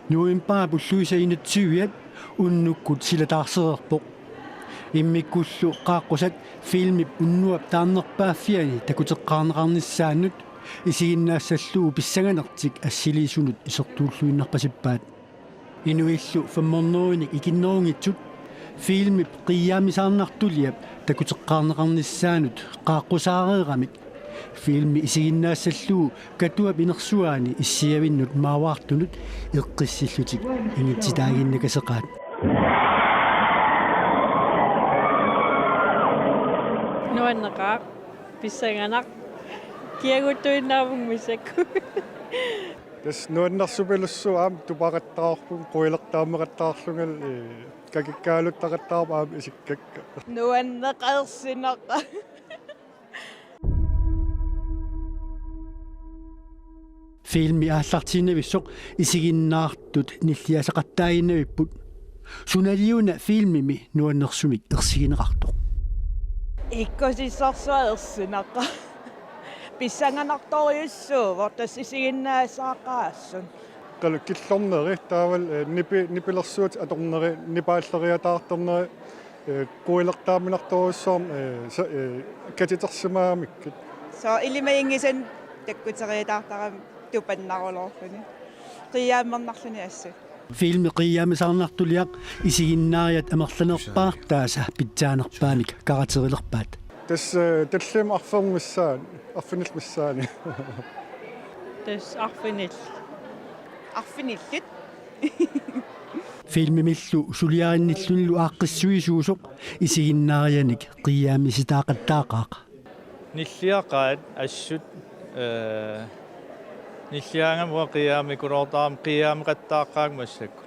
Nuimpaa pulluisainutsiuiat unnukkut silataarsererpoq immikkullu qaaqqusat filmip unnuap taarnerpaaffiani takuteqqaarneqarnissaannut isiginnaassalluu pissanganertik assilisuunut isertuulluinnarpasippaat inuillu fammerneruinik ikinnerungitsut filmip qiyaamisaarnartuliap takuteqqaarneqarnissaanut qaaqqusaareeramik filmi isiginnaassalluu katuap inersuaani issiavinnut maawaartunut eqqissillutik ingitsitaaginnakaseqaat Nuanneqaaq pissanganaq kiaguttuinnaavungmisakku Tas nuannarsupilussuaam tupaqattaarpun quilertaammeqattaarlungal kakikkaaluttaqattaarpaam isikkakka nuanneqaersinaqqa filmi aallartiinnavissoq isiginnaartut nilliasaqattaaginnavipпут sunaliuna filmimi nuannersumik ersigineqartoq ikkosissorsuaersinaqqa pissanganartoriussuuvor tas isiginnaasaaqaassun qalu killorneri taaval nipilersuut atorneri nipaalleriataarterneri quilertaamminartoruussoorm katitersimaamikkit so ilimaingisan takkuteriataartaram tupannarulorluni qiyaamernarluni assu filmi qiyaamisaarnartuliaq isiginnaariat amerlanerpaartaasa pitsaanerpaamik karaterilerpaat tas tallim arfinilmissaani tas arfinillut filmimillu suliarinnillunillu aaqqissuisuusoq isiginnaarianik qiyaamisitaaqattaaqaaq ниллиақаат ассут ниллиангамуа қиаамикулоортаам қиаамеқаттааққаангмассакку